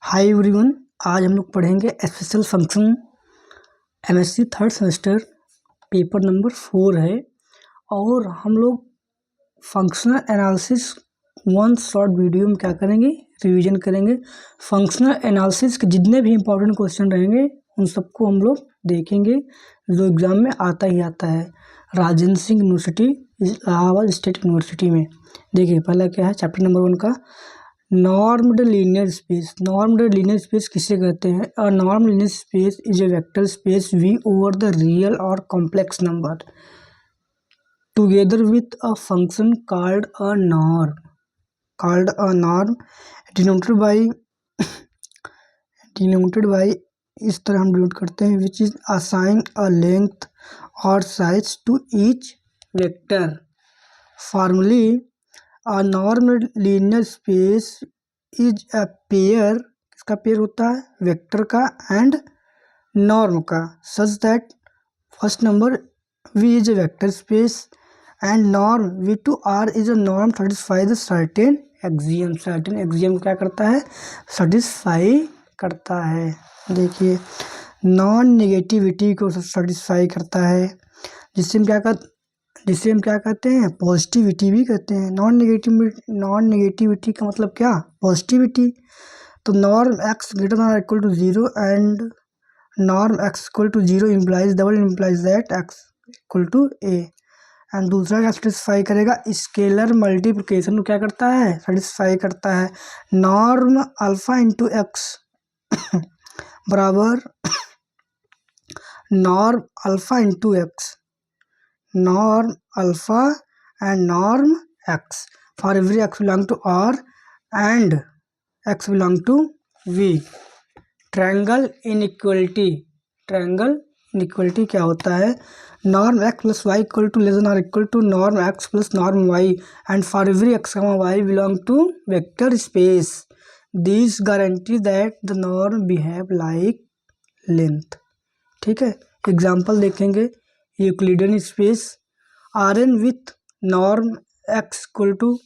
Hi everyone, आज हम लोग पढ़ेंगे special function MSc third semester paper number 4 है। और हम लोग functional analysis one short video में क्या करेंगे, रिवीजन करेंगे। फंक्शनल एनालिसिस के जितने भी इम्पोर्टेंट क्वेश्चन रहेंगे उन सबको हम लोग देखेंगे, जो एग्ज़ाम में आता ही आता है। Rajendra Singh university, Allahabad state university में। देखिए पहला क्या है, चैप्टर नंबर 1 का normed linear space. Normed linear space किसे कहते हैं? A norm linear space is a vector space V over the real और complex number together with a function called a norm denoted by इस तरह हम denote करते हैं, which is assign a length or size to each vector. Formally a नॉर्म्ड linear space is a pair, किसका pair होता है? Vector का and norm का, such that first number v is a vector space and norm v/r is a norm satisfy the certain axiom. Certain axiom क्या करता है? Satisfy करता है। देखिए नॉन नेगेटिविटी को सेटिस्फाई करता है, जिससे हम क्या कहते हैं? पॉजिटिविटी भी कहते हैं। नॉन नेगेटिविटी का मतलब क्या? पॉजिटिविटी। तो norm X greater than equal to 0 and norm x equal to 0 implies that x equal to A. And दूसरा क्या सेटिस्फाई करेगा? स्केलर मल्टीप्लिकेशन को क्या करता है? सेटिस्फाई करता है। नॉर्म अल्फा इंटू एक्स बराबर norm alpha into x, norm alpha and norm x for every x belong to R and x belong to V। Triangle inequality क्या होता है? Norm x plus y equal to less than or equal to norm x plus norm y and for every x y belong to vector space this guarantee that the norm behave like length. ठीक है, example देखेंगे। Euclidean space Rn with norm x equal to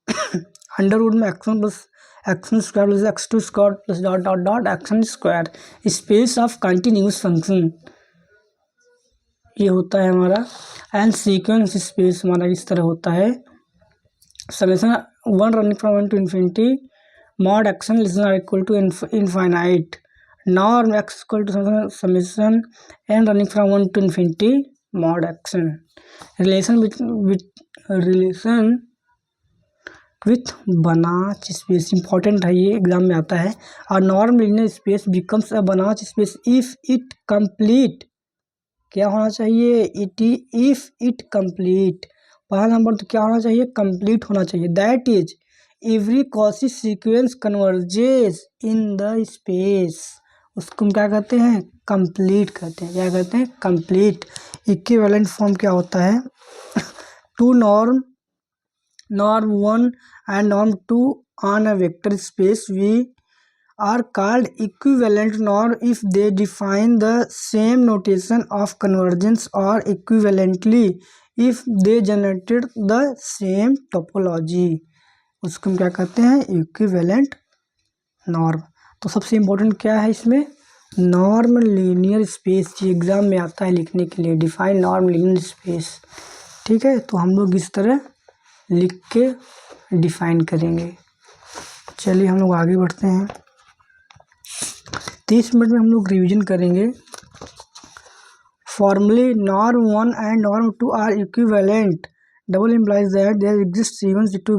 under root में x1 plus x1 square plus x2 square plus dot dot dot xn square. Space of continuous function ये होता है हमारा। And sequence space हमारा इस तरह होता है। Summation 1 running from 1 to infinity mod action less than or equal to infinite. Norm x equal to summation n running from 1 to infinity mod action. Relation with Banach space important है, ये exam में आता है। और norm linear space becomes a Banach space if it complete. क्या होना चाहिए? If it complete. पहला नंबर तो क्या होना चाहिए? कंप्लीट होना चाहिए। That is every Cauchy sequence converges in the space. उसको हम क्या कहते हैं? कंप्लीट कहते हैं। क्या कहते हैं? कंप्लीट। इक्विवेलेंट फॉर्म क्या होता है? Two norm 1 and norm 2 on a vector space V are called equivalent norm if they define the same notation of convergence or equivalently if they generated the same topology। उसको हम क्या कहते हैं? Equivalent norm. तो सबसे important क्या है इसमें? Norm linear space. ये एग्जाम में आता है लिखने के लिए, डिफाइन नॉर्म लीनियर स्पेस। ठीक है, तो हम लोग इस तरह लिख के डिफाइन करेंगे। चलिए हम लोग आगे बढ़ते हैं। 30 मिनट में हम लोग रिवीजन करेंगे। Formally norm 1 and norm 2 are equivalent double implies that there exist C1 C2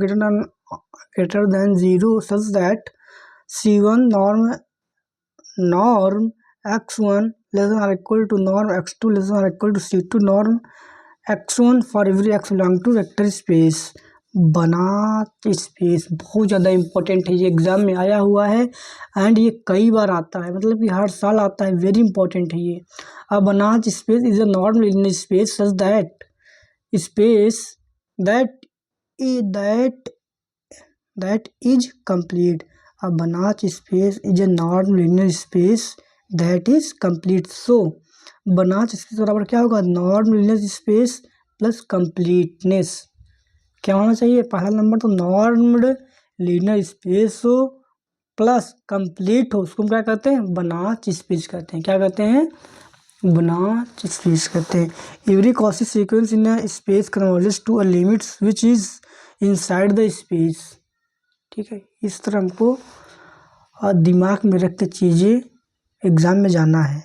greater than 0 such that C1 norm x1 less than or equal to norm x2 less than or equal to C2 norm x1 for every x belong to vector space. Banach space बहुत ज़्यादा important है, ये exam में आया हुआ है and ये कई बार आता है, मतलब कि हर साल आता है। वेरी इंपॉर्टेंट है ये। अब Banach space is a norm linear space such that space that is complete. अब Banach space is a norm linear space that is complete. So Banach space बराबर क्या होगा? Norm linear space plus completeness. क्या होना चाहिए? पहला number तो normed linear space हो प्लस कंप्लीट हो उसको हम क्या कहते हैं, बनाच स्पेस कहते हैं। क्या कहते हैं, बनाच स्पेस कहते हैं। Every Cauchy sequence in a space converges to a limits which is inside the space. ठीक है, इस तरह हमको दिमाग में रख के चीज़ें एग्ज़ाम में जाना है।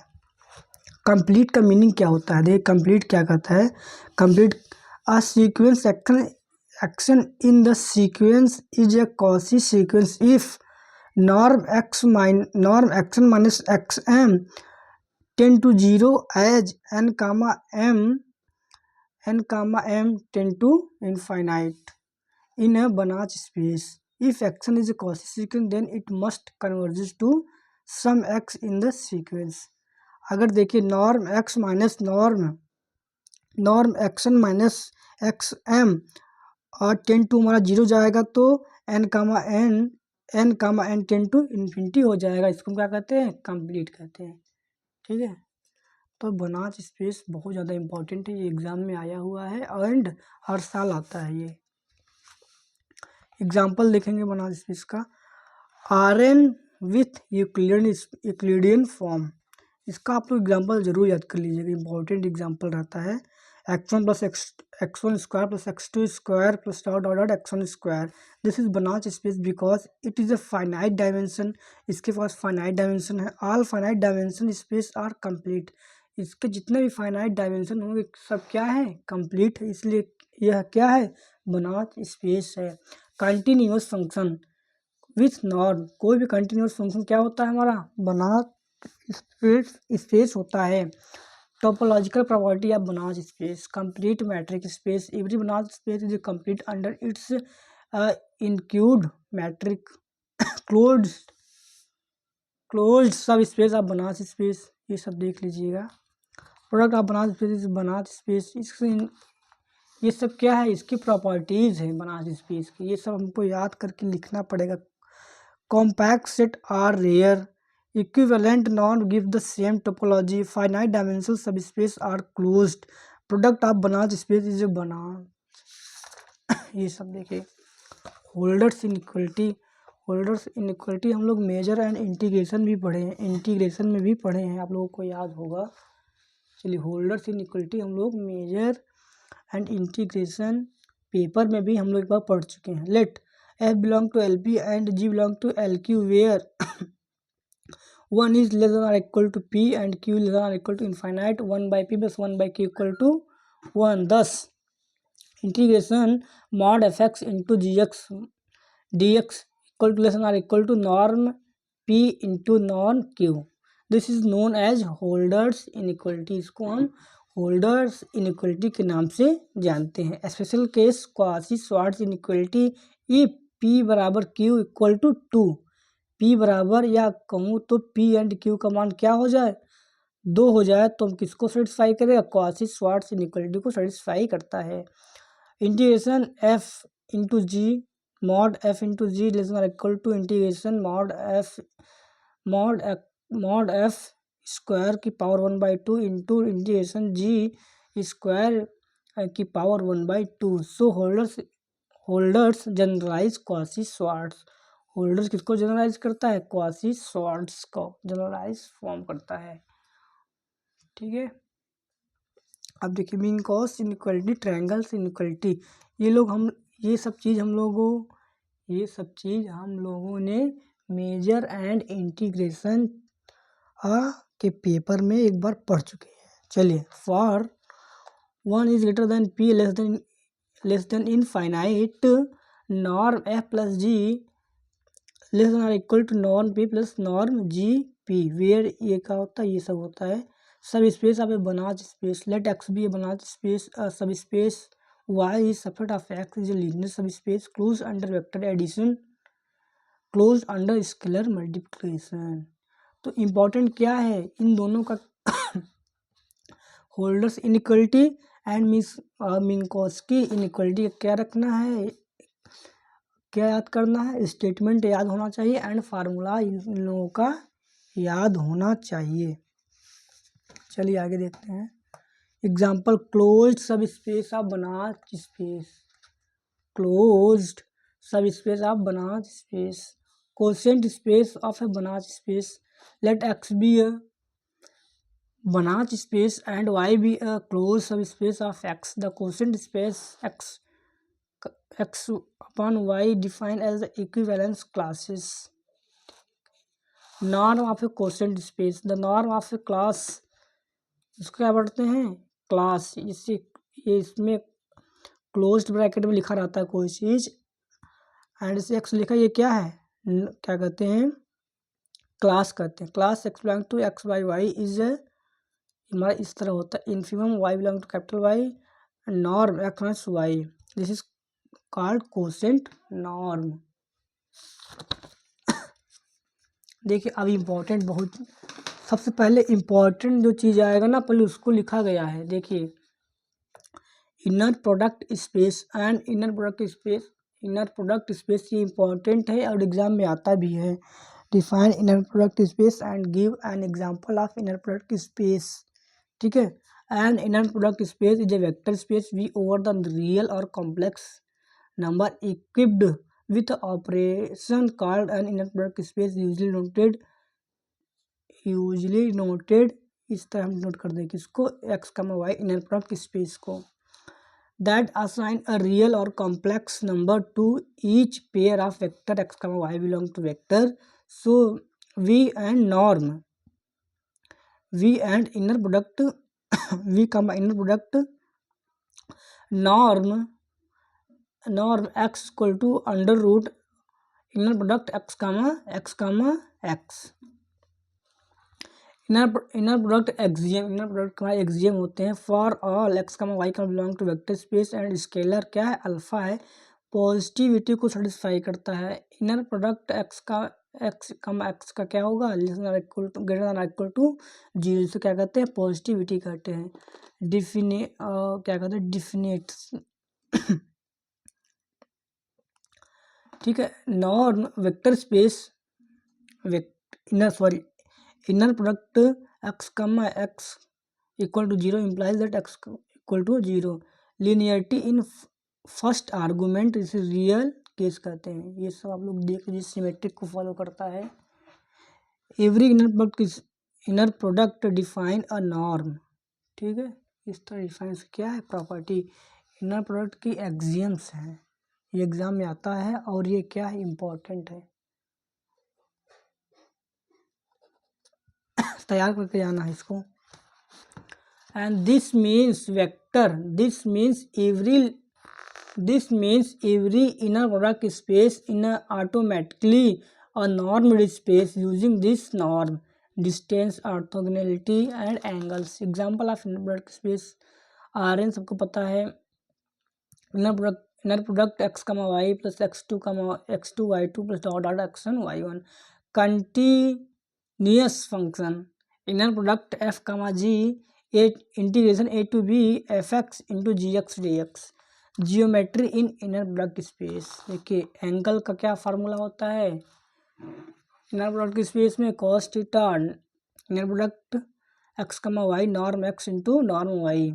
कंप्लीट का मीनिंग क्या होता है, देखिए कंप्लीट क्या कहता है। Complete a sequence action in the sequence is a Cauchy sequence if norm action minus X M tends to zero as N comma M tends to infinite in a Banach space. If action is a Cauchy sequence, then it must converges to some x in the sequence। अगर देखिए norm x minus norm action minus X M और tends to हमारा zero जाएगा तो N comma N tends to infinity हो जाएगा। इसको क्या कहते हैं, कंप्लीट कहते हैं। ठीक है, तो बनाच स्पेस बहुत ज़्यादा इम्पोर्टेंट है, ये एग्ज़ाम में आया हुआ है एंड हर साल आता है। ये एग्जाम्पल देखेंगे बनाच स्पेस का। R n with Euclidean form, इसका आप लोग एग्जाम्पल जरूर याद कर लीजिएगा, इंपॉर्टेंट एग्जाम्पल रहता है। x1 plus x1 square plus x2 square plus dot dot dot x1 square. This is Banach space because it is a finite dimension. इसके पास फाइनाइट डायमेंशन है। All finite dimension space are complete. इसके जितने भी finite dimension होंगे सब क्या है, कंप्लीट है, इसलिए यह क्या है, बनाच स्पेस है। कंटिन्यूअस फंक्शन विथ नॉर्म, कोई भी कंटिन्यूअस फंक्शन क्या होता है हमारा, बनाच स्पेस होता है। Topological property of Banach space, complete metric space, every Banach space is complete under its include metric closed सब स्पेस ऑफ बनाच स्पेस, ये सब देख लीजिएगा। Product of Banach space, Banach space, ये सब क्या है, इसकी प्रॉपर्टीज़ है बनाच स्पेस की, ये सब हमको याद करके लिखना पड़ेगा। Compact set are rare, equivalent नॉन give the same topology, finite dimensional subspace are closed, product of Banach space is Banach. ये सब देखिए। होल्डर्स इनइक्वलिटी हम लोग मेजर एंड इंटीग्रेशन भी पढ़े हैं, इंटीग्रेशन में भी पढ़े हैं, आप लोगों को याद होगा। चलिए, होल्डर्स इनइक्वलिटी हम लोग मेजर एंड इंटीग्रेशन पेपर में भी हम लोग एक बार पढ़ चुके हैं। Let f belong to L p and g belong to L q where one is less than or equal to p and q less than or equal to infinite, one by p plus one by q equal to one. Thus integration mod f x into g x d x equal to less than or equal to norm p into norm q, this is known as holders inequality. इसको हम Holder's inequality के नाम से जानते हैं। Special case Cauchy Schwarz inequality, if p बराबर q equal to two, p बराबर या कहूँ तो पी एंड क्यू का मान क्या हो जाए, दो हो जाए, तो हम किसको सेटिस्फाई करेगा, क्वासी स्वार्ट्ज इनइक्वलिटी को सेटिस्फाई करता है। Integration f into g mod f into g less than equal to integration mod f square की power one by two into integration g square की power one by two. So Holder's generalize Cauchy Schwarz, Holder's किसको generalize करता है, Cauchy Schwarz को generalize form करता है। ठीक है, अब देखिए Minkowski's inequality, triangles inequality, ये सब चीज़ हम लोगों ने मेजर एंड इंटीग्रेशन के पेपर में एक बार पढ़ चुके हैं। चलिए, for one is greater than p less than infinite, norm f plus g less than or equal to norm p plus norm g p, where ये क्या होता है, ये सब होता है सब space of a Banach space. Let x be a Banach space, subspace Y is subset of x is a linear सब space closed under vector addition, closed under scalar multiplication. तो इम्पोर्टेंट क्या है इन दोनों का, Holder's inequality and Minkowski inequality क्या रखना है, क्या याद करना है, स्टेटमेंट याद होना चाहिए एंड फार्मूला इन लोगों का याद होना चाहिए। चलिए आगे देखते हैं। एग्जाम्पल, क्लोज्ड सब space of Banach space, closed सब space of Banach space quotient space of a Banach space. Let X be a Banach space and Y be a closed subspace of X. The quotient space X upon Y defined as the equivalence classes. Norm of a quotient space. The norm of a class, इसको क्या पढ़ते हैं, class. इसमें closed bracket में लिखा रहता है कोई चीज़ एंड इसे एक्स लिखा, ये क्या है, क्या कहते हैं, क्लास कहते हैं. Class x belong to x by y is हमारा इस तरह होता है. Infimum y belong to capital y, norm x minus y. This is called quotient norm. देखिए अब इम्पोर्टेंट बहुत, सबसे पहले इम्पोर्टेंट जो चीज़ आएगा ना, पहले उसको लिखा गया है. देखिए inner product space and inner product space. Inner product space ये इम्पोर्टेंट है और एग्जाम में आता भी है. Define inner product space and give an example of inner product space. ठीक है. And inner product space is a vector space V over the real और complex number equipped with operation called an inner product space usually noted. इस तरह हम note कर दें किसको, x comma Y inner product space को. That assign a real or complex number to each pair of vector x comma y belong to vector. So v and norm, v and inner product v comma inner product norm x equal to under root inner product x comma x. Inner product axiom, inner product हमारे axiom होते हैं. For all x comma y का belong to vector space and scalar क्या है, alpha है, positivity को satisfy करता है. इनर प्रोडक्ट एक्स का क्या होगा, ग्रेटर देन इक्वल टू 0. से क्या कहते हैं, पॉजिटिविटी कहते हैं. क्या कहते हैं, डिफिनेट. ठीक है. Norm vector space inner product x comma x equal to 0 implies that x equal to 0. Linearity in first argument, इसे रियल केस कहते हैं. ये सब आप लोग देख लीजिए, सिमेट्रिक को फॉलो करता है. Every inner product define a norm. ठीक है. इस तरह डिफाइन क्या है, प्रॉपर्टी. इनर प्रोडक्ट की एक्सियम्स हैं, ये एग्जाम में आता है और ये क्या है, इम्पोर्टेंट है, तैयार करके जाना है इसको. And this means vector, this means every inner product space in automatically a normed space using this norm, distance, orthogonality and angles. Example of inner product space are an सबको पता है. Inner product x comma y plus x2 y2 plus dot dot x1 y1. Continuous function. Inner product f comma g integration a to b fx into g x d x. Geometry in inner product space. देखिए angle का क्या formula होता है inner product space में, cos theta. Inner product x comma y norm x into norm y.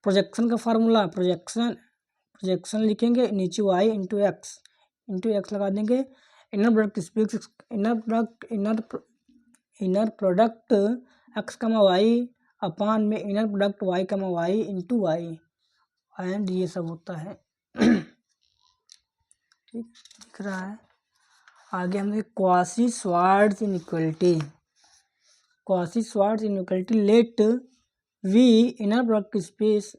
Projection का formula, projection लिखेंगे नीचे y into x लगा देंगे. Inner product space inner product x comma y upon में inner product y comma y into y and ये सब होता है. ठीक दिख रहा है. आगे हम Cauchy Schwarz inequality. Cauchy Schwarz inequality. Let we inner product space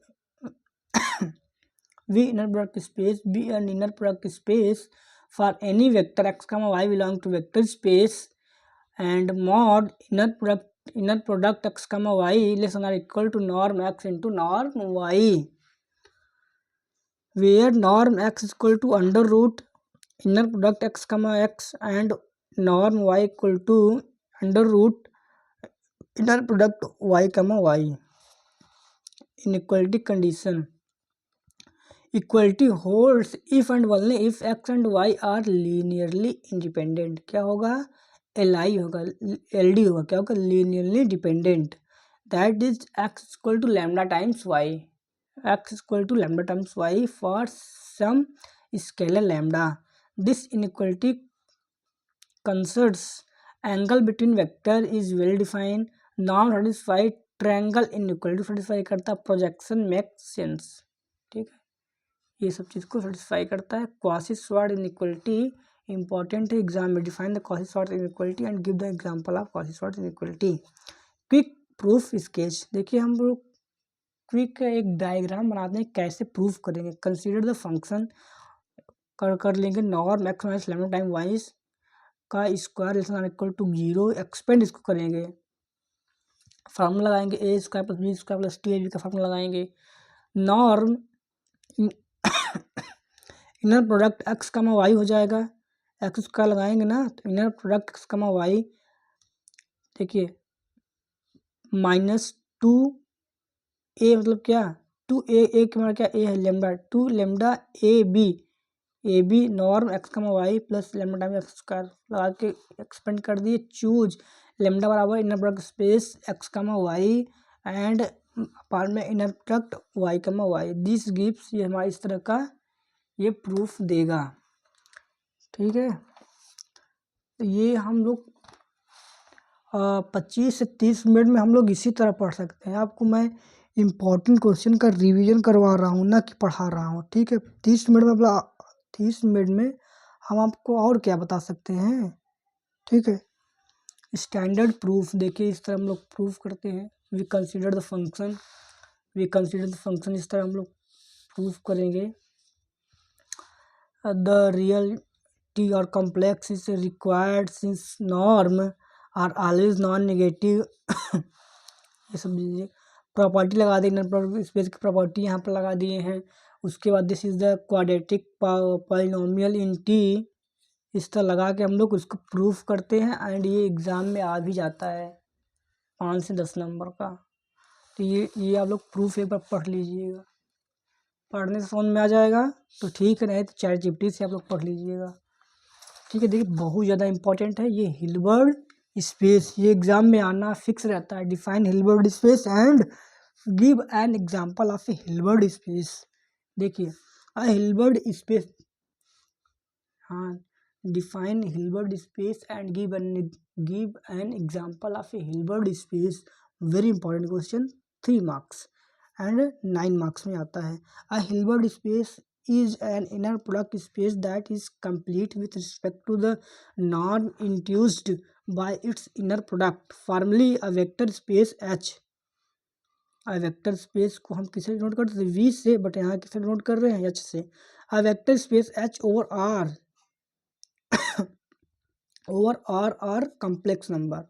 be an inner product space for any vector x comma y belong to vector space and mod inner product x comma y less than or equal to norm x into norm y, where norm x is equal to under root inner product x comma x and norm y equal to under root inner product y comma y. Inequality condition. Equality holds if and only if x and y are linearly independent. क्या होगा, LI होगा, LD होगा, क्या होगा, linearly dependent. That is x equal to lambda times y. X equal to lambda times y for some scalar lambda. This inequality considers angle between vector is well defined, non satisfied triangle inequality satisfy करता है, projection makes sense, ठीक है, ये सब चीज़ को satisfy करता है। Cauchy Schwarz inequality important है एग्जाम में, define the Cauchy Schwarz inequality and give the example of Cauchy Schwarz inequality। Quick proof sketch, देखिए हम लोग क्विक एक डायग्राम बनाते हैं, कैसे प्रूफ करेंगे। कंसीडर द फंक्शन कर लेंगे norm x minus lambda time y's का square less than equal to 0, expand इसको करेंगे, फार्मूला लगाएंगे a square plus b square plus two a b का फार्मूला लगाएंगे। Norm inner product x comma y हो जाएगा, एक्स स्क्वायर लगाएंगे ना तो inner product x comma y, देखिए -2 ए मतलब क्या, 2 ए के मतलब क्या, ए है lambda, 2 lambda a b norm x comma y plus lambda time x square लगा के एक्सपेंड कर दिए। चूज लेमडा बराबर inner product space x comma y and part में inner product y comma y, this gives, ये हमारा इस तरह का ये प्रूफ देगा, ठीक है। तो ये हम लोग 25 से 30 मिनट में हम लोग इसी तरह पढ़ सकते हैं। आपको मैं इम्पोर्टेंट क्वेश्चन का रिवीजन करवा रहा हूँ, ना कि पढ़ा रहा हूँ, ठीक है। 30 मिनट में 30 मिनट में हम आपको और क्या बता सकते हैं, ठीक है। स्टैंडर्ड प्रूफ देखिए इस तरह हम लोग प्रूफ करते हैं। वी कंसीडर द फंक्शन, इस तरह हम लोग प्रूफ करेंगे। द रियलिटी और complex is required since norm are always non negative, ये सब दीजिए। प्रॉपर्टी लगा दी, इनर प्रोडक्ट स्पेस की प्रॉपर्टी यहाँ पर लगा दिए हैं। उसके बाद this is the quadratic polynomial in t, इस तरह लगा के हम लोग उसको प्रूफ करते हैं एंड ये एग्ज़ाम में आ भी जाता है 5 से 10 नंबर का। तो ये आप लोग प्रूफ एक बार पढ़ लीजिएगा, पढ़ने से समझ में आ जाएगा तो ठीक है, नहीं तो ChatGPT से आप लोग पढ़ लीजिएगा, ठीक है। देखिए बहुत ज़्यादा इंपॉर्टेंट है ये हिल्बर्ट स्पेस, ये एग्जाम में आना फिक्स रहता है। Define Hilbert space and give an example of a Hilbert space, देखिए हिल्बर्ट स्पेस, हाँ, define Hilbert space and give an example of a Hilbert space, very important question, 3 marks and 9 marks में आता है। A Hilbert space is an inner product space that is complete with respect to the norm induced by its inner product, formally a vector space H। a vector space को हम किसे note करते हैं, V से, but यहाँ किसे note कर रहे हैं, H से। a vector space H over R और कॉम्प्लेक्स नंबर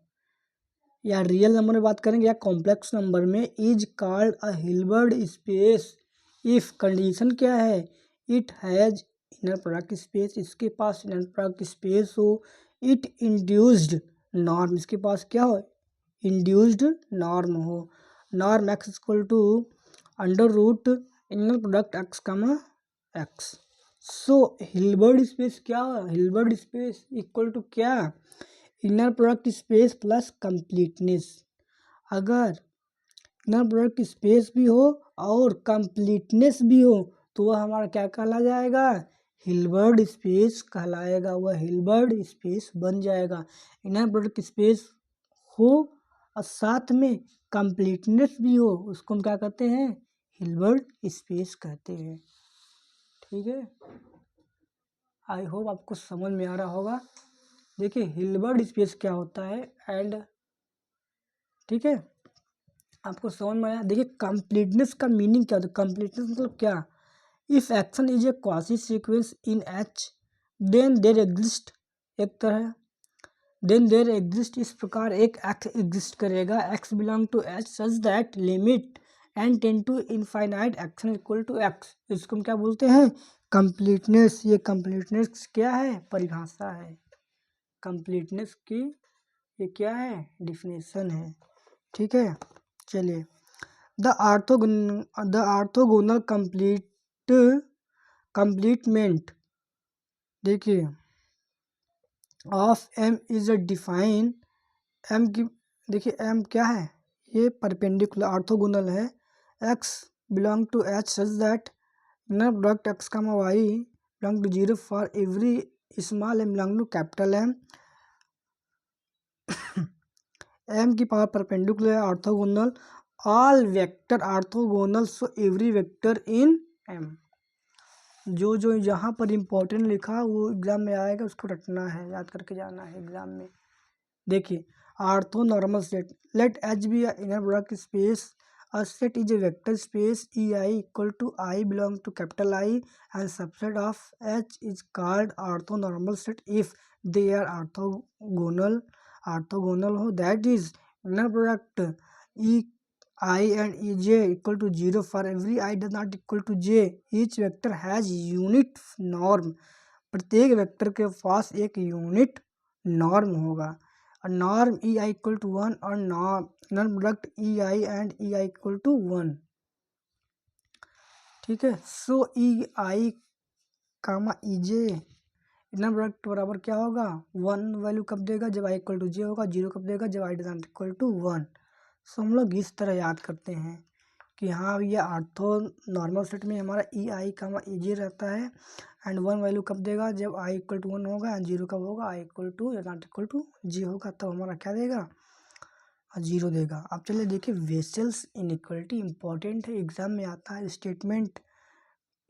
या रियल नंबर में बात करेंगे या कॉम्प्लेक्स नंबर में, is called a Hilbert space if condition क्या है, it has inner product space, इसके पास इनर प्रोडक्ट स्पेस हो, इट इंड्यूस्ड नॉर्म, इसके पास क्या हो, इंड्यूस्ड नॉर्म हो, norm x equal to under root inner product x comma x. So Hilbert space क्या हो, हिल्बर्ट स्पेस इक्वल टू क्या, inner product space plus completeness. अगर इनर प्रोडक्ट स्पेस भी हो और कंप्लीटनेस भी हो तो वह हमारा क्या कहला जाएगा, हिल्बर्ट स्पेस कहलाएगा, वह हिल्बर्ट स्पेस बन जाएगा। इनर प्रोडक्ट स्पेस हो और साथ में कंप्लीटनेस भी हो, उसको हम क्या कहते हैं, हिल्बर्ट स्पेस कहते हैं, ठीक है। आई होप आपको समझ में आ रहा होगा। देखिए हिल्बर्ट स्पेस क्या होता है एंड, ठीक है, आपको समझ में आया। देखिए कंप्लीटनेस का मीनिंग क्या होता है, कंप्लीटनेस मतलब क्या, if x n is a Cauchy sequence in H then there exist, एक तरह देन देर एग्जिस्ट, इस प्रकार एक एक्स एग्जिस्ट करेगा, x belong to H such that limit n tend to infinite x n equal to x, इसको हम क्या बोलते हैं, कंप्लीटनेस। ये कंप्लीटनेस क्या है, परिभाषा है, कंप्लीटनेस की ये क्या है, डिफिनेशन है, ठीक है। चलिए द ऑर्थोगोनल कंप्लीटमेंट, देखिए of M is a define, M की, देखिए एम क्या है, ये परपेंडिकुलर ऑर्थोगोनल है, x belong to H such that inner product x comma y belong to 0 for every small m belong to capital M, M की power perpendicular orthogonal all vector orthogonal so every vector in M. जो जो यहाँ पर important लिखा वो exam में आएगा, उसको रटना है, याद करके जाना है एग्जाम में। देखिए orthonormal set, let H be inner product space, a set is a vector space ei equal to I belong to capital I and subset of H is called orthonormal set if they are orthogonal हो, that is inner product e I and ej equal to 0 for every I does not equal to j, each vector has unit norm, प्रत्येक vector के पास एक unit norm होगा। Norm e i equal to 1 और non product e i and e i equal to 1। ठीक है, सो ई आई कामा ई जे non product बराबर क्या होगा 1 वैल्यू कब देगा जब आई इक्वल टू जे होगा, 0 कब देगा जब i does not equal to 1। So हम लोग इस तरह याद करते हैं कि हाँ ये ऑर्थो नॉर्मल सेट में हमारा ई आई कामा ई जे रहता है एंड 1 वैल्यू कब देगा जब आई इक्वल टू 1 होगा एंड 0 कब होगा आई इक्वल टू या नॉट इक्वल टू जी होगा, तब हमारा क्या देगा 0 देगा। अब चलिए देखिए वेसल्स इनइक्वलिटी इंपॉर्टेंट है, एग्जाम में आता है स्टेटमेंट,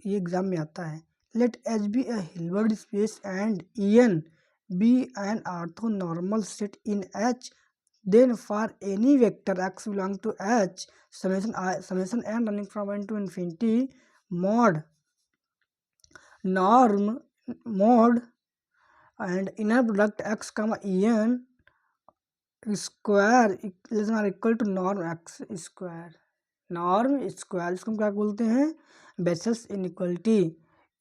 ये एग्जाम में आता है। Let H be a Hilbert space and e n be an orthonormal set in H, then for any vector x belong to H summation n running from 1 to infinity mod norm mod and inner product x comma en square less than or equal to norm x square, norm square इसको हम क्या बोलते हैं Bessel's inequality.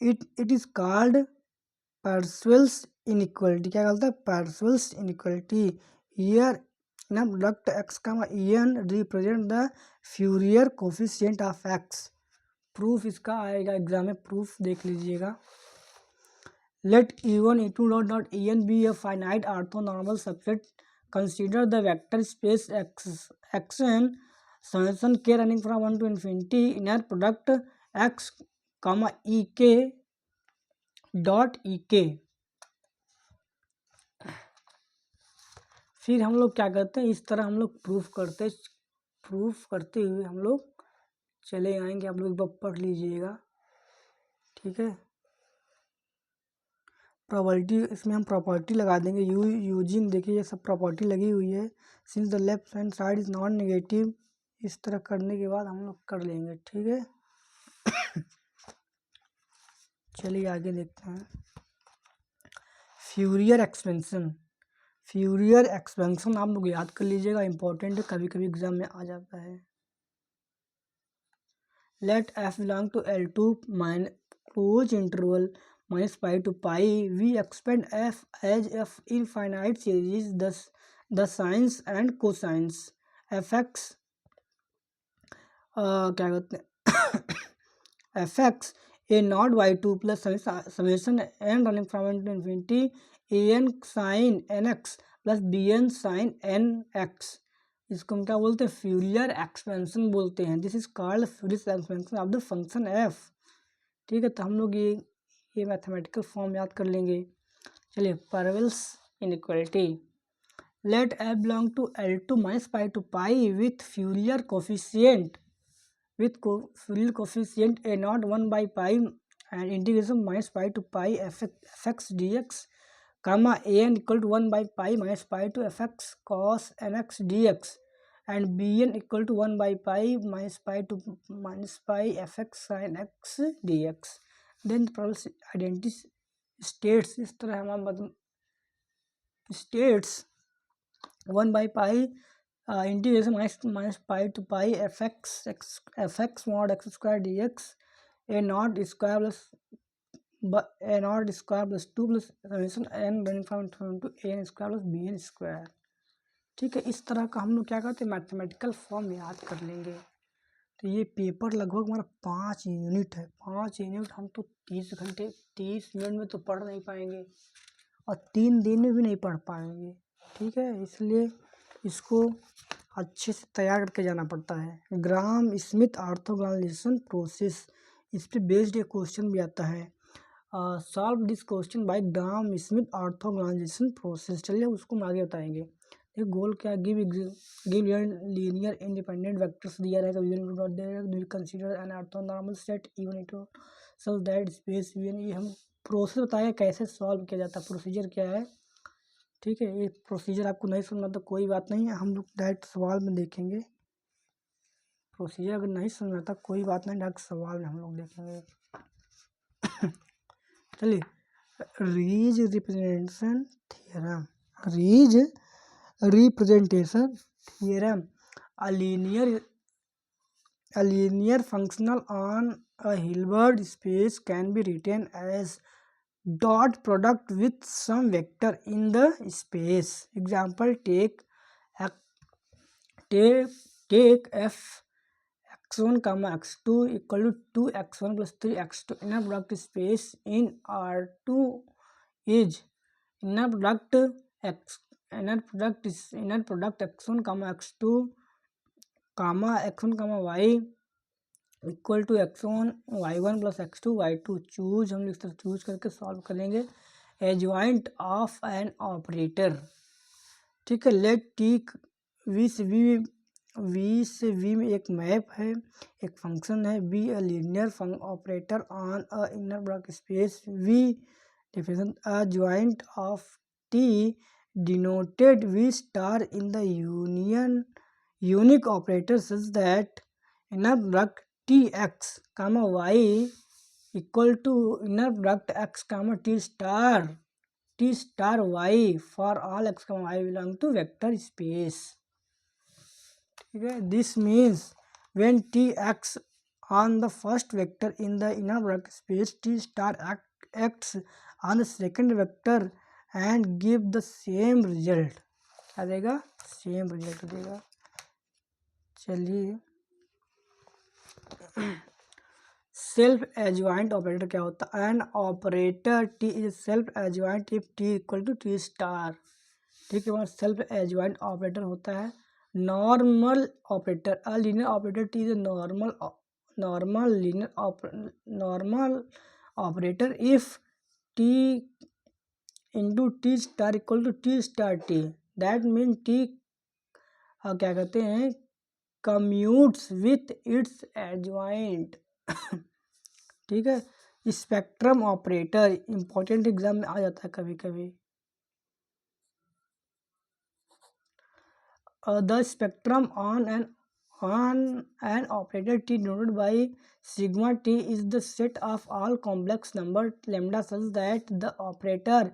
It is called Parseval's inequality, क्या कहता है Parseval's inequality. Here ना product x comma e n represent the Fourier coefficient of x. Proof इसका आएगा एग्जाम में, प्रूफ देख लीजिएगा। Let e one e two dot dot e n be a finite orthonormal subset, consider the vector space x n summation k running from 1 to infinity inner product x comma e के dot E के। फिर हम लोग क्या करते हैं इस तरह हम लोग प्रूफ करते हुए हम लोग चले आएंगे, आप लोग एक बार पढ़ लीजिएगा। ठीक है, प्रॉपर्टी, इसमें हम प्रॉपर्टी लगा देंगे यूजिंग, देखिए ये सब प्रॉपर्टी लगी हुई है। Since the left hand side is non negative, इस तरह करने के बाद हम लोग कर लेंगे। ठीक है चलिए आगे देखते हैं। फ्यूरियर एक्सपेंशन, फ्यूरियर एक्सपेंशन आप लोग याद कर लीजिएगा, इंपॉर्टेंट है, कभी कभी एग्जाम में आ जाता है। Let f belong to L2 close interval -π to π, we expand f as f infinite series the sines and cosines f x क्या कहते हैं f x a naught by two plus summation n running from n to infinity a n sine n x plus b n sine n x, इसको हम क्या बोलते हैं Fourier expansion बोलते हैं। This is called Fourier expansion of the function F. ठीक है, तो हम लोग ये मैथमेटिकल फॉर्म याद कर लेंगे। चलिए Parseval's inequality, let f belong to L2 -π to π with Fourier coefficient a naught 1 by pi and integration -π to π fx dx, comma an equal to 1 by pi -π to fx cos nx dx and bn equal to 1 by pi -π to -π fx sin x dx। then the identity states इस तरह हमारा states 1 by pi integration -π to pi fx mod x square dx a naught square plus 2 plus summation n running from to a n square plus b n square। ठीक है, इस तरह का हम लोग क्या करते हैं मैथमेटिकल फॉर्म याद कर लेंगे। तो ये पेपर लगभग हमारा 5 यूनिट है, 5 यूनिट हम तो 30 मिनट में तो पढ़ नहीं पाएंगे और 3 दिन में भी नहीं पढ़ पाएंगे। ठीक है, इसलिए इसको अच्छे से तैयार करके जाना पड़ता है। ग्राम स्मिथ ऑर्थोगोनलाइजेशन प्रोसेस, इस पर बेस्ड एक क्वेश्चन भी आता है। Solve this question by Gram Schmidt orthogonalization process. चलिए उसको हम आगे बताएंगे। देखो गोल क्या, गिव लीनियर इंडिपेंडेंट वेक्टर्स दिया रहेगा, consider an orthonormal set even it so that space v n. ये हम प्रोसेस बताएं कैसे सॉल्व किया जाता है, प्रोसीजर क्या है, ठीक है। ये प्रोसीजर आपको नहीं सुनना तो कोई बात नहीं, हम लोग डायरेक्ट सवाल में देखेंगे। प्रोसीजर अगर नहीं समझ आता कोई बात नहीं, डायरेक्ट सवाल में हम लोग देखेंगे। चलिए, Riesz representation theorem, Riesz representation theorem. A linear functional on a Hilbert space can be written as dot product with some vector in the space. Example, take f x1 comma x2 equal to 2x1 plus 3x2. Inner product space in R2 is inner product x1 comma x2 comma x1 comma y equal to x1 y1 plus x2 y2। Choose हम लिख सकते, choose करके solve करेंगे। Adjoint of N operator, ठीक है। Let t v से v में एक मैप है, एक फंक्शन है, be a linear operator on a inner block space v. Definition, adjoint of t denoted v star in the unique operator such that inner product tx comma y equal to inner product x comma t star y for all x comma y belong to vector space, ठीक है। this means when tx on the first vector in the inner product space, t star acts on the second vector and give the same result। क्या देगा, same result देगा। चलिए, self adjoint operator क्या होता है, an operator t is self adjoint if t equal to t star, ठीक है। वहाँ सेल्फ एडजॉइंट ऑपरेटर होता है। Normal operator, a linear operator t is normal operator if t into t star equal to t star t, that mean t क्या कहते हैं, commutes with its adjoint, ठीक है। स्पेक्ट्रम ऑपरेटर इंपॉर्टेंट एग्जाम में आ जाता है कभी कभी। The spectrum on an operator T denoted by sigma T is the set of all complex number lambda such that the operator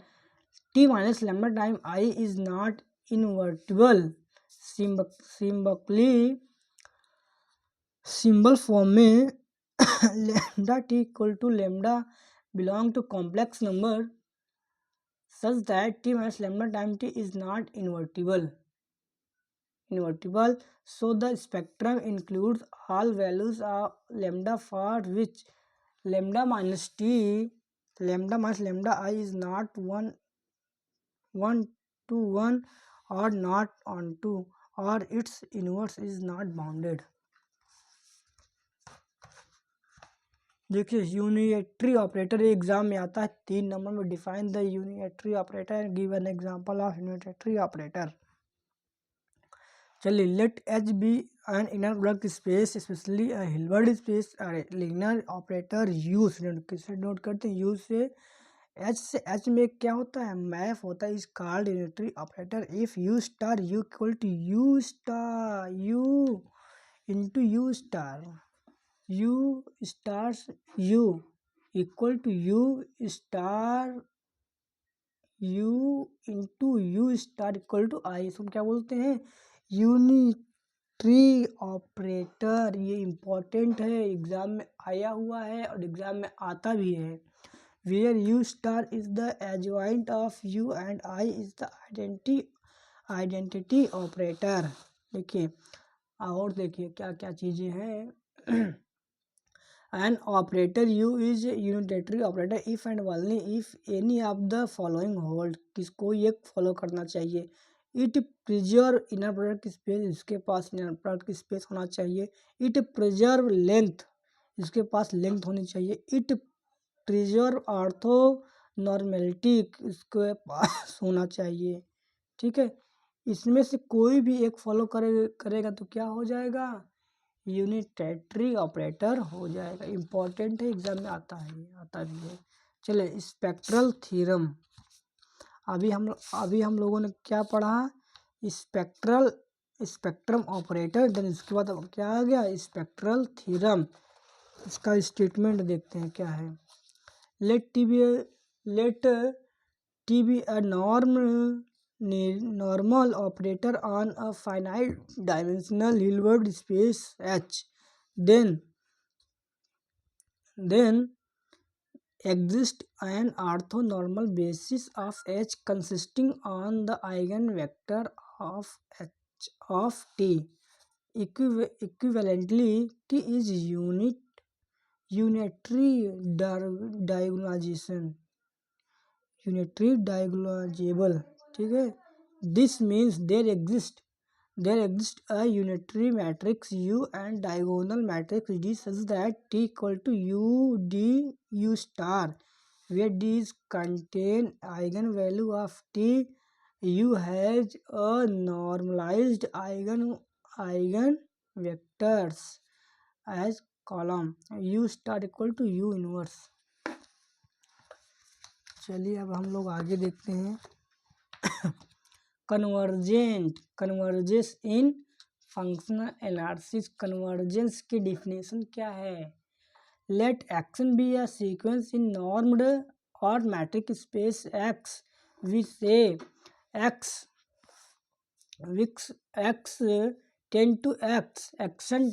t minus lambda time I is not invertible। Symbol form में lambda t equal to lambda belong to complex number such that t minus lambda time t is not invertible, so the spectrum includes all values of lambda for which lambda minus lambda I is not 1 to 1 or not on 2 or its inverse is not bounded। देखिए, unitary operator exam में आता है 3 number में। Define the unitary operator and give an example of unitary operator. चलिए, let H be an inner product space specially a Hilbert space linear operator U, किससे note करते हैं, use से। H में क्या होता है, मैप होता है, is called unitary operator if U star U equal to U star U into U star U equal to U star U into U star equal to I. इसको क्या बोलते हैं, यूनिटरी ऑपरेटर। ये important है, exam में आया हुआ है और एग्जाम में आता भी है। where u star is the adjoint of u and I is the identity operator। देखिए, और देखिए क्या क्या चीज़ें हैं। an operator u is unitary operator if and only if any of the following hold। किसको ये फॉलो करना चाहिए, it preserve inner product space, इसके पास इनर प्रोडक्ट स्पेस होना चाहिए। इट प्रिजर्व लेंथ, इसके पास लेंथ होनी चाहिए। इट प्रिजर्व ऑर्थो नॉर्मेलिटी, इसके पास होना चाहिए, ठीक है। इसमें से कोई भी एक फॉलो करेगा तो क्या हो जाएगा, यूनिटरी ऑपरेटर हो जाएगा। इम्पॉर्टेंट है, एग्जाम में आता है, आता भी है। चलिए स्पेक्ट्रल थ्योरम, अभी हम लोगों ने क्या पढ़ा, स्पेक्ट्रम ऑपरेटर, देन इसके बाद अब क्या आ गया, स्पेक्ट्रल थ्योरम। इसका स्टेटमेंट देखते हैं क्या है। Let t be a normal operator on a finite dimensional Hilbert space H, then exists an orthonormal basis of H consisting on the eigenvector of H of T. Equivalently, T is unitary diagonalizable, ठीक है। This means there exists a unitary matrix U and diagonal matrix D such that T equal to U D U star, where D is contain eigenvalue of T. U has a normalized eigenvectors as column, U star equal to U inverse। चलिए अब हम लोग आगे देखते हैं। Convergence in functional analysis, convergence की definition क्या है। Let x n be a sequence in normed और metric space x, we say x tend to x n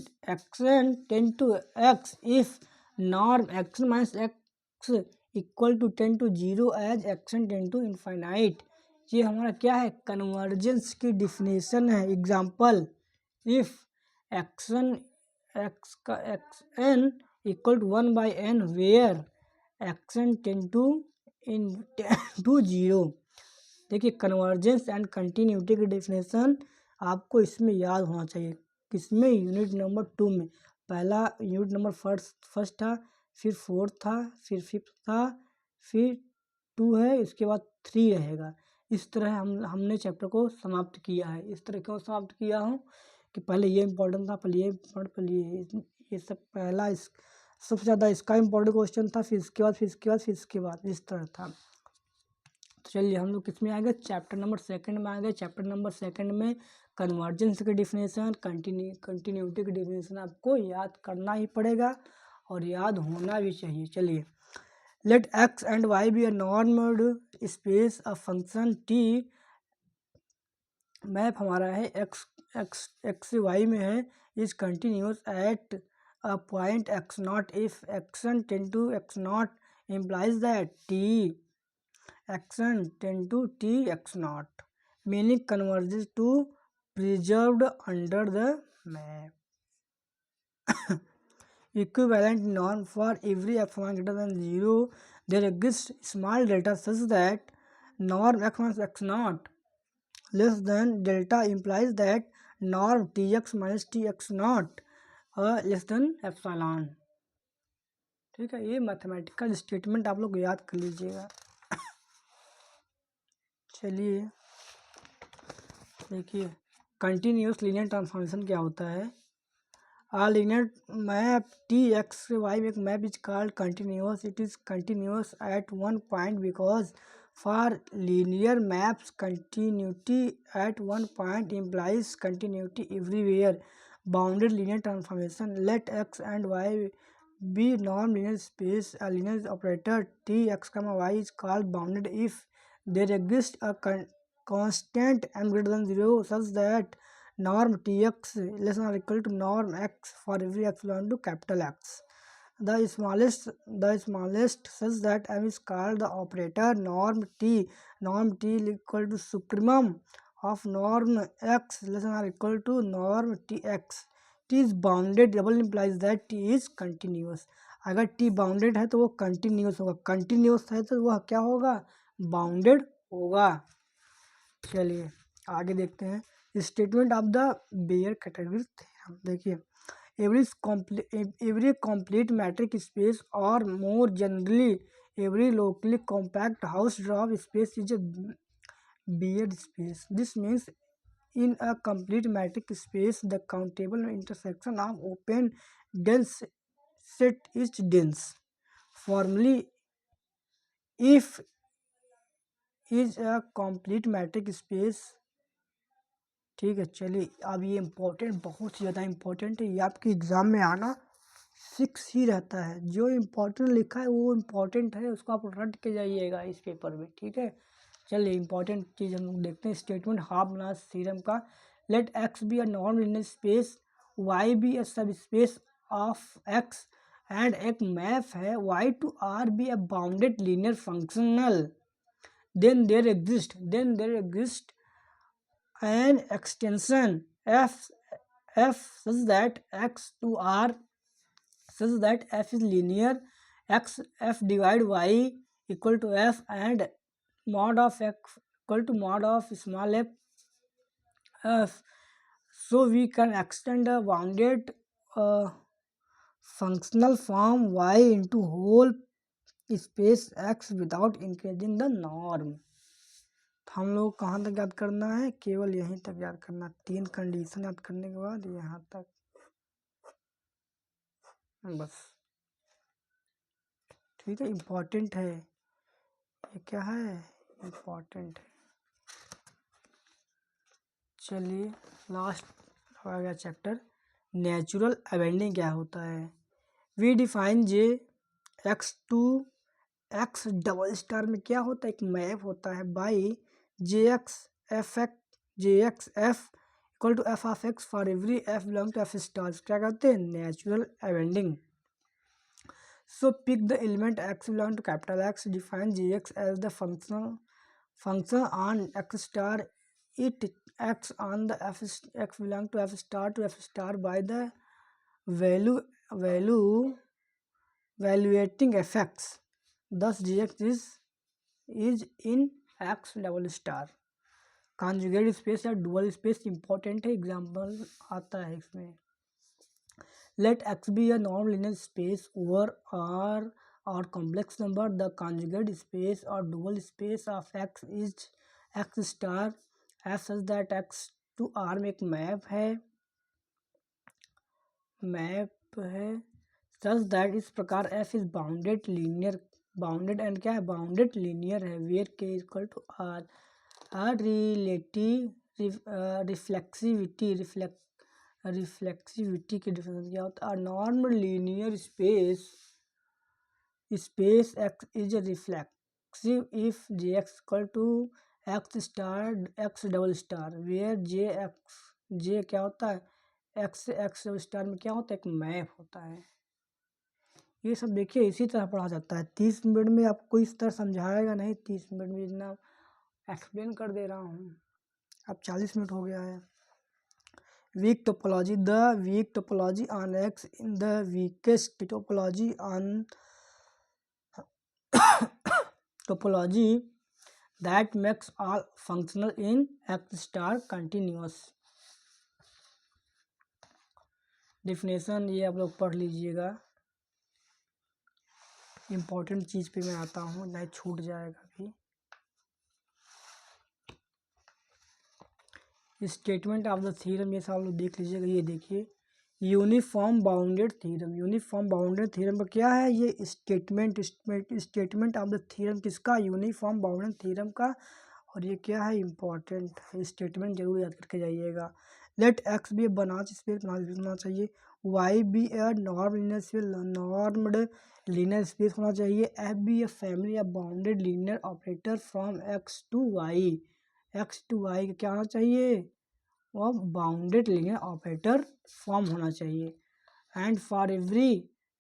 tend to x if norm action minus x equal to tend to 0 as x n tend to infinite. ये हमारा क्या है, convergence की definition है। Example, if x n x का x n equal to 1/n where x n tend to 0। देखिए convergence and continuity की definition आपको इसमें याद होना चाहिए। किसमें, यूनिट नंबर 2 में। पहला यूनिट नंबर फर्स्ट था, फिर 4 था, फिर 5 था, फिर 2 है, इसके बाद 3 रहेगा। इस तरह हमने चैप्टर को समाप्त किया है। इस तरह क्यों समाप्त किया हूँ कि पहले ये इम्पोर्टेंट था, पहले ये इम्पोर्टेंट, पहले ये सब पहला सबसे ज़्यादा इसका इम्पोर्टेंट क्वेश्चन था, फिर इसके बाद फिर इसके बाद फिर इसके बाद, इस तरह था। तो चलिए हम लोग किस में आ गए, चैप्टर नंबर 2 में आ गए। चैप्टर नंबर 2 में कन्वर्जेंस की डिफिनेशन, कंटिन्यूटी की डिफिनेशन आपको याद करना ही पड़ेगा और याद होना भी चाहिए। चलिए, let x and y be a normed space a function T. Map हमारा है एक्स वाई में है, is continuous at a point x naught if x n tend to x naught implies that t action tend to t x naught, meaning converges to preserved under the map। Equivalent norm for every x1 greater than 0, there exists small delta such that norm x1 x naught less than delta implies that norm tx minus tx naught less than epsilon। ठीक है, ये mathematical statement आप लोग याद कर लीजिएगा। चलिए देखिए, कंटिन्यूस लीनियर ट्रांसफॉर्मेशन क्या होता है। A linear map T x y में एक map is called continuous. It is continuous at one point because for linear maps continuity at one point implies continuity everywhere. Bounded linear transformation, let x and y be non-linear space, a linear operator t x comma y is called bounded if there exists a constant m greater than 0 such that norm tx less than or equal to norm x for every epsilon to capital X. The smallest such that m is called the operator norm t equal to supremum of norm x less than or equal to norm tx। t is bounded double implies that t is continuous। अगर t bounded है तो वो continuous होगा, continuous है तो वह क्या होगा, बाउंडेड होगा। चलिए आगे देखते हैं, statement of the Baire category theorem. देखिए, every complete metric space or more generally every locally compact Hausdorff space is a Bayer space। This means in a complete metric space, the countable intersection of open dense set is dense. Formally, if is a complete metric space, ठीक है। चलिए, अब ये important, बहुत ही ज़्यादा important है, ये आपके एग्ज़ाम में आना फिक्स ही रहता है। जो इम्पोर्टेंट लिखा है वो इम्पोर्टेंट है, उसको आप रट के जाइएगा इस पेपर में, ठीक है। चलिए, इम्पोर्टेंट चीज़ हम लोग देखते हैं, स्टेटमेंट हाफ-बनास थ्योरम का। Let x be a non linear space, y be a sub space of x, and एक मैप है y to R be a bounded linear functional, then there exists an extension f such that x to r such that f is linear, f divide y equal to f, and mod of x equal to mod of small f. So we can extend a bounded functional form y into whole space x without increasing the norm. हम लोग कहाँ तक याद करना है? केवल यहीं तक याद करना। 3 कंडीशन याद करने के बाद यहाँ तक, बस, ठीक है। इम्पोर्टेंट है ये, क्या है? इम्पोर्टेंट है। चलिए, लास्ट आ गया चैप्टर, नेचुरल अबेंडिंग क्या होता है। We define J x to x double star में क्या होता है? एक मैप होता है by J x f equal to f of x for every f belong to f star. क्या कहते हैं? Natural embedding. So pick the element x belong to capital x, define J x as the function on x star, it x on the f x belong to f star by the evaluating effects. Thus gx is in x double star. Conjugate space या dual space important है, example आता है इसमें। Let x be a non linear space over R और complex number, the conjugate space और dual space of x is x star f such that x to R में एक map है such that, इस प्रकार f is bounded linear, bounded and क्या है? Bounded linear है, वेयर के इक्वल टू आर रिफ्लेक्सिविटी की डिफरेंस क्या होता है? Normal linear space x is reflexive if J x equal to x double star, where J क्या होता है? एक्स डबल स्टार में क्या होता है? एक मैप होता है। ये सब देखिए इसी तरह पढ़ा जाता है। 30 मिनट में आपको इस तरह समझाएगा नहीं, 30 मिनट में इतना एक्सप्लेन कर दे रहा हूँ। अब 40 मिनट हो गया है। Week topology, the week topology on x in the weakest topology on topology that makes all functional in x star continuous. Definition ये आप लोग पढ़ लीजिएगा, इम्पोर्टेंट चीज़ पे मैं आता हूँ, नहीं छूट जाएगा भी। स्टेटमेंट ऑफ द थ्योरम ये सब आप लोग देख लीजिएगा। ये देखिए, uniform bounded theorem, uniform bounded theorem का क्या है? ये स्टेटमेंट ऑफ द थ्योरम किसका? यूनिफॉर्म बाउंडेड थ्योरम का। और ये क्या है? इम्पोर्टेंट है, स्टेटमेंट जरूर याद करके जाइएगा। Let x be Banach space होना चाहिए, y be a normed linear space होना चाहिए, एफ बी ए फैमिली या bounded linear operator from x to y का क्या होना चाहिए? वो बाउंडेड लीनियर ऑपरेटर फॉर्म होना चाहिए। And for every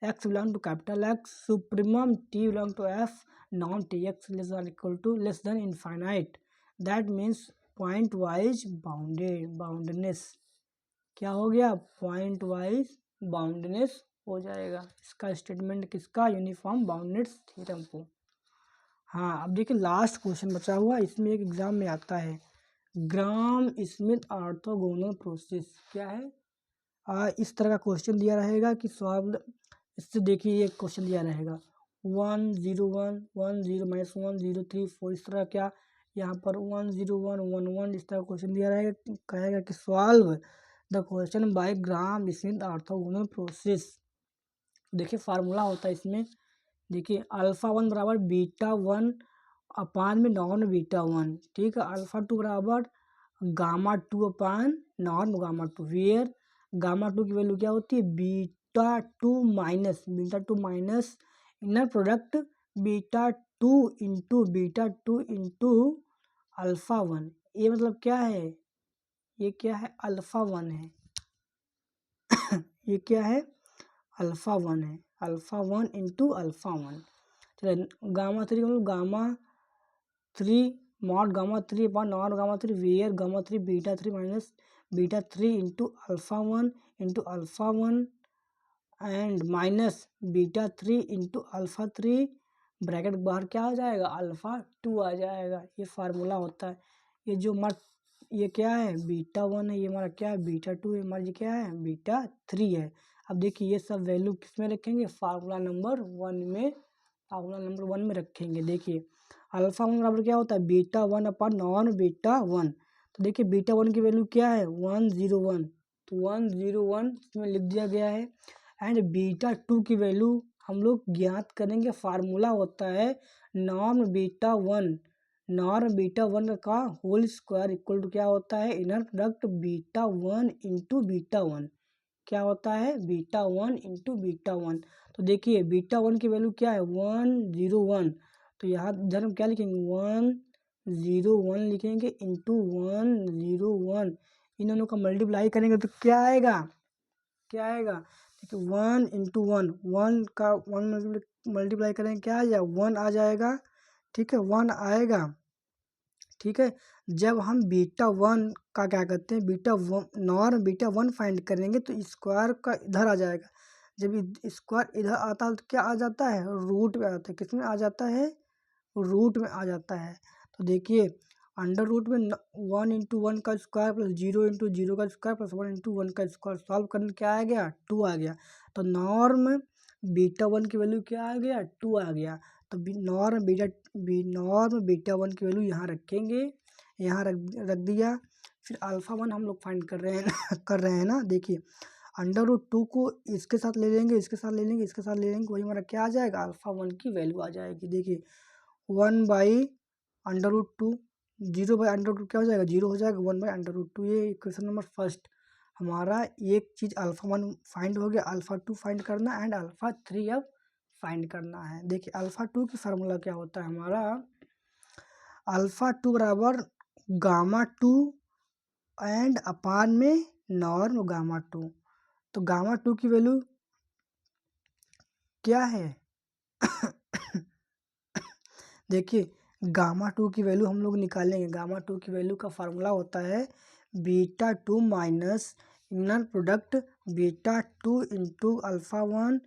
x belong to capital x, supremum t belong to f, नॉन t x less than infinite, that means point wise boundness. क्या हो गया? पॉइंट वाइज बाउंडनेस हो जाएगा। इसका स्टेटमेंट किसका? यूनिफॉर्म बाउंडेड थ्योरम को। हाँ, अब देखिए लास्ट क्वेश्चन बचा हुआ, इसमें एक एग्जाम में आता है, ग्राम स्मिथ ऑर्थोगोनल प्रोसेस क्या है? इस तरह का क्वेश्चन दिया रहेगा कि सॉल्व, इससे देखिए ये क्वेश्चन दिया रहेगा 1 0 1 1 0 -1 0 3 4, इस तरह क्या यहाँ पर 1 0 1 1 1 इस तरह क्वेश्चन दिया रहेगा, कहेगा कि solve the question by Gram Smith orthogonal process. देखिए फार्मूला होता है इसमें, देखिए अल्फा 1 बराबर बीटा 1 अपान में नॉन बीटा 1, ठीक है। अल्फा 2 बराबर गामा 2 अपान नॉन गामा 2, वेयर गामा 2 की वैल्यू क्या होती है, beta 2 minus inner product beta 2 into alpha 1। ये मतलब क्या है, ये क्या है, अल्फा 1 है ये क्या है, अल्फा 1 है, अल्फा 1 इंटू अल्फा 1। चलो गामा 3 मतलब गामा 3 मॉड गामा 3 अपॉन नॉन gamma 3, where gamma 3 beta 3 minus beta 3 into alpha 1 and minus beta 3 into alpha 3, bracket बाहर क्या आ जाएगा, अल्फा 2 आ जाएगा। ये फार्मूला होता है। ये जो ये क्या है, बीटा 1 है, ये हमारा क्या है, बीटा 2 है, हमारा ये क्या है, बीटा 3 है। अब देखिए ये सब वैल्यू किस में रखेंगे, फार्मूला नंबर 1 में रखेंगे। देखिए अल्फा 1 बराबर क्या होता है, बीटा 1 अपॉन नॉन बीटा 1। तो देखिए बीटा 1 की वैल्यू क्या है, 101, तो 101 इसमें लिख दिया गया है। एंड बीटा 2 की वैल्यू हम लोग ज्ञात करेंगे, फार्मूला होता है नॉर्म बीटा 1 का होल स्क्वायर इक्वल टू क्या होता है, inner product beta 1 into beta 1, क्या होता है, बीटा 1 इंटू बीटा 1। तो देखिए बीटा 1 की वैल्यू क्या है, 101, तो यहाँ इधर हम क्या लिखेंगे, 101 लिखेंगे इंटू 101, इन दोनों का मल्टीप्लाई करेंगे तो क्या आएगा, देखिए 1 इंटू 1 का 1 मल्टीप्लाई करेंगे क्या आ जाएगा, 1 आ जाएगा, ठीक है, 1 आएगा, ठीक है। जब हम बीटा 1 का क्या करते हैं, बीटा 1 फाइंड करेंगे तो स्क्वायर का इधर आ जाएगा। जब स्क्वायर इधर आता है तो क्या आ जाता है, रूट में आ जाता है, किस में आ जाता है, रूट में आ जाता है। तो देखिए अंडर रूट में 1 इंटू 1 का स्क्वायर प्लस 0 इंटू 0 का स्क्वायर प्लस 1 इंटू 1 का स्क्वायर सॉल्व करने क्या आ गया, 2 आ गया। तो नॉर्म बीटा 1 की वैल्यू क्या आ गया, 2 आ गया। तो नॉर्म बीटा 1 की वैल्यू यहाँ रखेंगे, यहाँ रख दिया। फिर अल्फा 1 हम लोग फाइंड कर रहे हैं कर रहे हैं ना। देखिए अंडर रूट 2 को इसके साथ ले लेंगे, इसके साथ ले लेंगे, इसके साथ ले लेंगे, वही हमारा क्या आ जाएगा, अल्फा 1 की वैल्यू आ जाएगी। देखिए 1 by under root 2, 0 by under root क्या हो जाएगा, 0 हो जाएगा, 1 बाई अंडर रूट 2। ये क्वेश्चन नंबर फर्स्ट हमारा एक चीज़ अल्फा 1 फाइंड हो गया, अल्फा 2 फाइंड करना एंड अल्फा 3 अब फाइंड करना है। देखिए अल्फा 2 की फार्मूला क्या होता है हमारा, अल्फा 2 बराबर गामा 2 एंड अपान में नॉर्म गामा 2। तो गामा 2 की वैल्यू क्या है देखिए गामा 2 की वैल्यू हम लोग निकालेंगे। गामा 2 की वैल्यू का फार्मूला होता है beta 2 minus inner product beta 2 into alpha 1,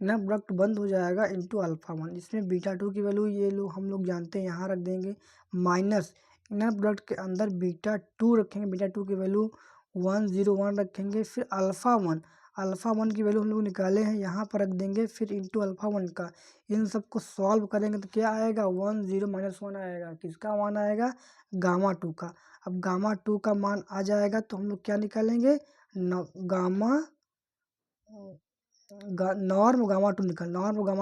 inner product बंद हो जाएगा इंटू अल्फा 1। इसमें बीटा 2 की वैल्यू ये लोग हम लोग जानते हैं, यहाँ रख देंगे, माइनस इनर प्रोडक्ट के अंदर बीटा 2 रखेंगे, बीटा 2 की वैल्यू 101 रखेंगे। फिर अल्फा 1 की वैल्यू हम लोग निकाले हैं, यहाँ पर रख देंगे, फिर इंटू अल्फा 1 का। इन सबको सॉल्व करेंगे तो क्या आएगा, 1 आएगा, किसका मान आएगा, गामा 2 का। अब गामा 2 का मान आ जाएगा तो हम लोग क्या निकालेंगे, नॉर्म गामा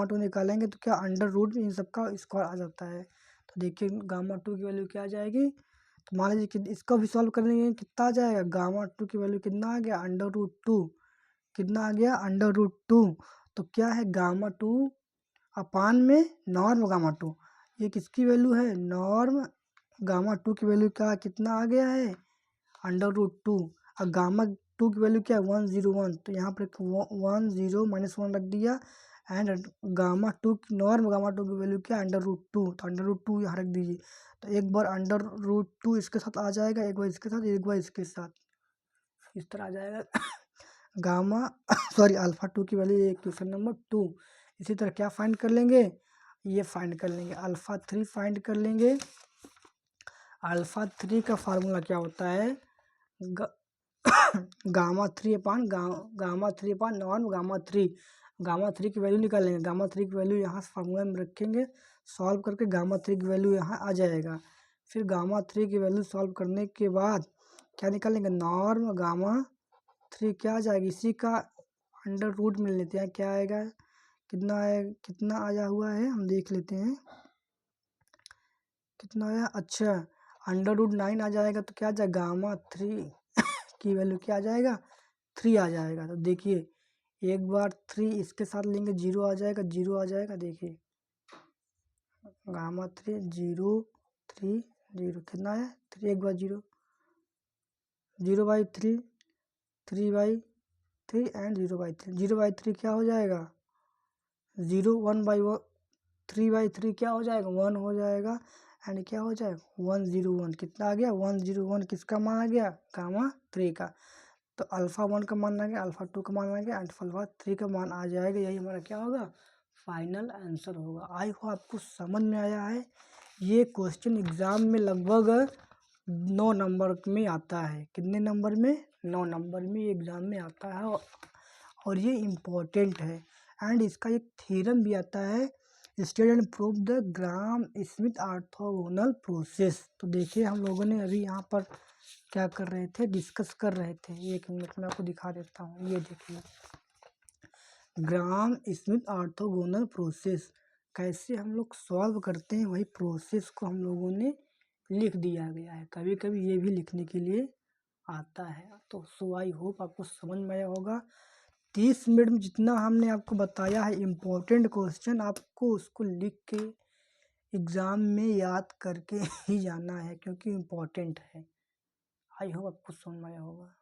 2 निकालेंगे तो क्या अंडर रूट में इन सबका स्क्वायर आ जाता है। तो देखिए गामा 2 की वैल्यू क्या आ जाएगी, तो मान लीजिए कि इसको भी सॉल्व करेंगे कितना आ जाएगा, गामा 2 की वैल्यू कितना आ गया, अंडर रूट 2, कितना आ गया, अंडर रूट 2। तो क्या है, गामा 2 अपान में नॉर्म गामा 2, ये किसकी वैल्यू है, नॉर्म गामा 2 की वैल्यू क्या कितना आ गया है, अंडर रूट 2। और गामा 2 की वैल्यू क्या है, 101, तो यहाँ पर 1 रख दिया। एंड गामा 2 नॉर्म गामा 2 की वैल्यू क्या है, अंडर रूट 2, तो अंडर रूट 2 यहाँ रख दीजिए। तो एक बार अंडर रूट 2 इसके साथ आ जाएगा, एक बार इसके साथ, एक बार इसके साथ, इस तरह आ जाएगा गामा सॉरी अल्फा 2 की वैल्यू, क्वेश्चन नंबर 2। इसी तरह क्या फाइंड कर लेंगे, ये फाइंड कर लेंगे, अल्फा 3 फाइंड कर लेंगे। अल्फा 3 का फार्मूला क्या होता है, गामा 3 अपान नॉर्म गामा 3 की वैल्यू निकालेंगे। गामा 3 की वैल्यू यहाँ फार्मूला में रखेंगे, सॉल्व करके गामा 3 की वैल्यू यहाँ आ जाएगा। फिर गामा 3 की वैल्यू सॉल्व करने के बाद क्या निकालेंगे, नॉर्म गामा 3 क्या आ जाएगी, इसी का अंडर रूट में लेते हैं, क्या आएगा, कितना है, कितना आया हुआ है हम देख लेते हैं, कितना आया, अच्छा अंडर रूट 9 आ जाएगा तो क्या आ जाएगा, गामा 3 की वैल्यू क्या आ जाएगा, 3 आ जाएगा। तो देखिए एक बार 3 इसके साथ लेंगे 0 आ जाएगा, 0 आ जाएगा, देखिए गामा 3 0 3 0 कितना है 3, एक बार 0 0/3 3/3 एंड 0/3, 0/3 क्या हो जाएगा 0, 3/3 क्या हो जाएगा 1 हो जाएगा, एंड क्या हो जाएगा 101, कितना आ गया 101, किसका मान आ गया, गामा 3 का। तो अल्फ़ा 1 का मान आ गया, अल्फ़ा 2 का मान आ गया, एंड अल्फ़ा 3 का मान आ जाएगा। यही हमारा क्या होगा, फाइनल आंसर होगा। आई होप आपको समझ में आया है। ये क्वेश्चन एग्ज़ाम में लगभग 9 नंबर में आता है, कितने नंबर में, 9 नंबर में एग्ज़ाम में आता है, और ये इम्पोर्टेंट है। एंड इसका एक थ्योरम भी आता है, state and prove the gram Smith orthogonal process. तो देखिए हम लोगों ने अभी यहाँ पर क्या कर रहे थे, डिस्कस कर रहे थे, एक मिनट में आपको दिखा देता हूँ। ये देखिए ग्राम स्मिथ ऑर्थोगोनल प्रोसेस कैसे हम लोग सॉल्व करते हैं, वही प्रोसेस को हम लोगों ने लिख दिया गया है। कभी कभी ये भी लिखने के लिए आता है। तो सो आई होप आपको समझ में आया होगा। 30 मिनट में जितना हमने आपको बताया है इम्पोर्टेंट क्वेश्चन, आपको उसको लिख के एग्ज़ाम में याद करके ही जाना है, क्योंकि इम्पोर्टेंट है। आई होप आपको समझ में आया होगा।